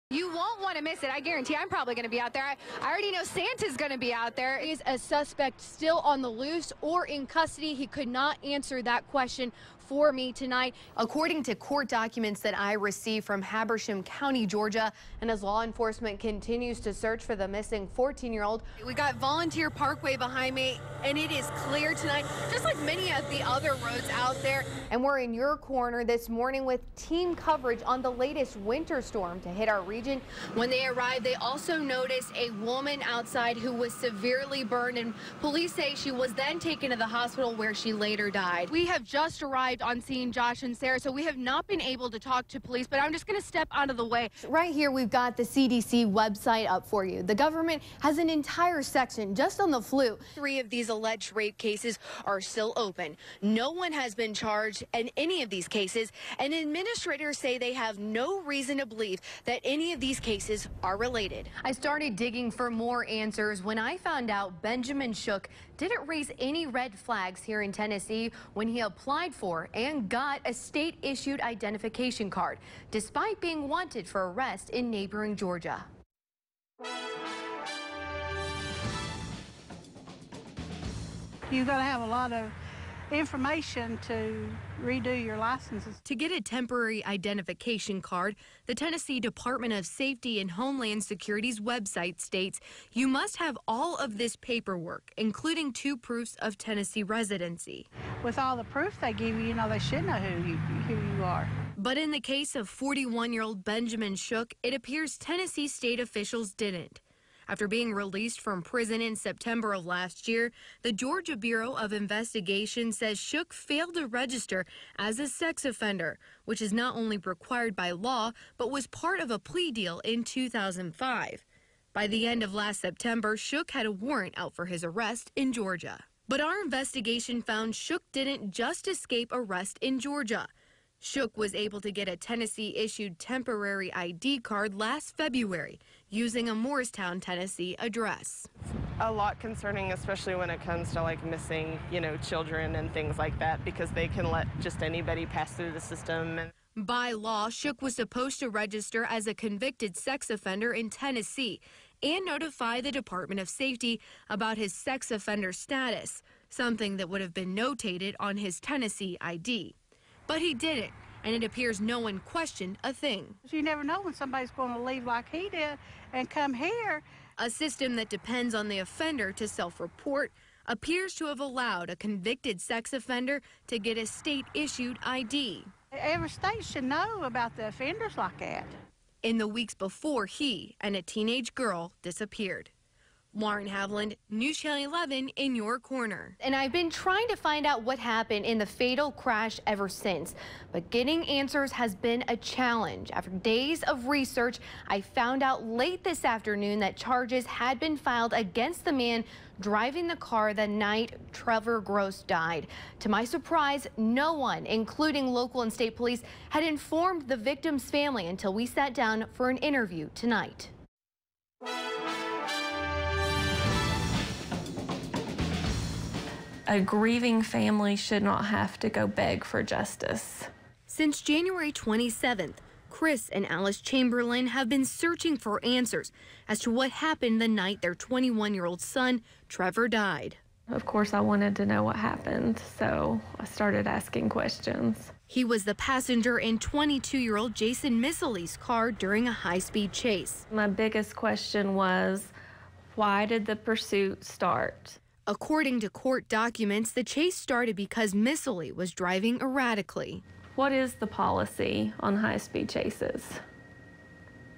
You won't want to miss it. I guarantee I'm probably going to be out there. I already know Santa's going to be out there. Is a suspect still on the loose or in custody? He could not answer that question for me tonight. According to court documents that I received from Habersham County, Georgia, and as law enforcement continues to search for the missing 14-year-old. We got Volunteer Parkway behind me, and it is clear tonight, just like many of the other roads out there. And we're in your corner this morning with team coverage on the latest winter storm to hit our region. When they arrived, they also noticed a woman outside who was severely burned, and police say she was then taken to the hospital where she later died. We have just arrived on scene, Josh and Sarah, so we have not been able to talk to police, but I'm just going to step out of the way. Right here, we've got the CDC website up for you. The government has an entire section just on the flu. 3 of these alleged rape cases are still open. No one has been charged in any of these cases, and administrators say they have no reason to believe that any of these cases are related. I started digging for more answers when I found out Benjamin Shook didn't raise any red flags here in Tennessee when he applied for and got a state-issued identification card, despite being wanted for arrest in neighboring Georgia. You got to have a lot of information to redo your licenses. To get a temporary identification card, the Tennessee Department of Safety and Homeland Security's website states you must have all of this paperwork, including 2 proofs of Tennessee residency. With all the proof they give you, you know they should know who you are. But in the case of 41-year-old Benjamin Shook, it appears Tennessee state officials didn't. After being released from prison in September of last year, the Georgia Bureau of Investigation says Shook failed to register as a sex offender, which is not only required by law, but was part of a plea deal in 2005. By the end of last September, Shook had a warrant out for his arrest in Georgia. But our investigation found Shook didn't just escape arrest in Georgia. Shook was able to get a Tennessee-issued temporary ID card last February using a Morristown, Tennessee address. A lot concerning, especially when it comes to like missing, children and things like that, because they can let just anybody pass through the system. By law, Shook was supposed to register as a convicted sex offender in Tennessee and notify the Department of Safety about his sex offender status, something that would have been notated on his Tennessee ID. But he didn't, and it appears no one questioned a thing. You never know when somebody's going to leave like he did and come here. A system that depends on the offender to self-report appears to have allowed a convicted sex offender to get a state-issued ID. Every state should know about the offenders like that. In the weeks before he and a teenage girl disappeared. Lauren Haviland, News Channel 11 in your corner. And I've been trying to find out what happened in the fatal crash ever since, but getting answers has been a challenge. After days of research, I found out late this afternoon that charges had been filed against the man driving the car the night Trevor Gross died. To my surprise, no one, including local and state police, had informed the victim's family until we sat down for an interview tonight. A grieving family should not have to go beg for justice. Since January 27th, Chris and Alice Chamberlain have been searching for answers as to what happened the night their 21-year-old son, Trevor, died. Of course, I wanted to know what happened, so I started asking questions. He was the passenger in 22-year-old Jason Missley's car during a high-speed chase. My biggest question was, why did the pursuit start? According to court documents, the chase started because Missley was driving erratically. What is the policy on high-speed chases?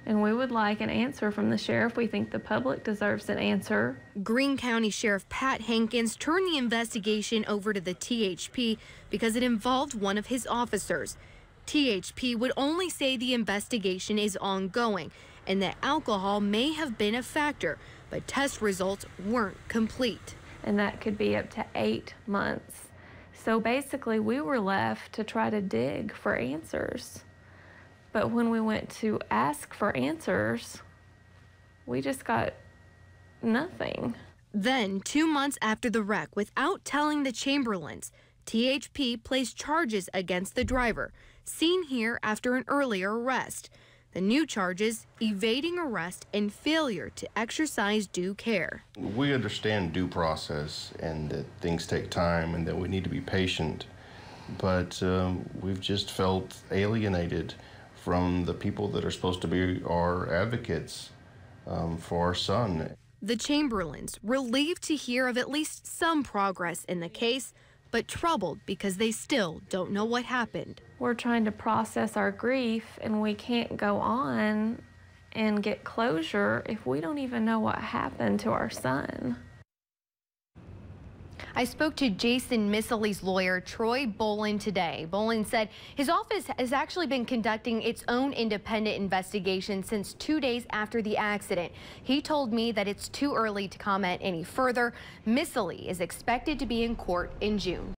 And we would like an answer from the sheriff. We think the public deserves an answer. Greene County Sheriff Pat Hankins turned the investigation over to the THP because it involved one of his officers. THP would only say the investigation is ongoing and that alcohol may have been a factor, but test results weren't complete. And that could be up to 8 months. So basically, we were left to try to dig for answers. But when we went to ask for answers, we just got nothing. Then, 2 months after the wreck, without telling the Chamberlains, THP placed charges against the driver, seen here after an earlier arrest. The new charges: evading arrest and failure to exercise due care. We understand due process and that things take time and that we need to be patient, but we've just felt alienated from the people that are supposed to be our advocates for our son. The Chamberlains relieved to hear of at least some progress in the case, but troubled because they still don't know what happened. We're trying to process our grief, and we can't go on and get closure if we don't even know what happened to our son. I spoke to Jason Missilly's lawyer, Troy Bolin, today. Bolin said his office has actually been conducting its own independent investigation since 2 days after the accident. He told me that it's too early to comment any further. Missilly is expected to be in court in June.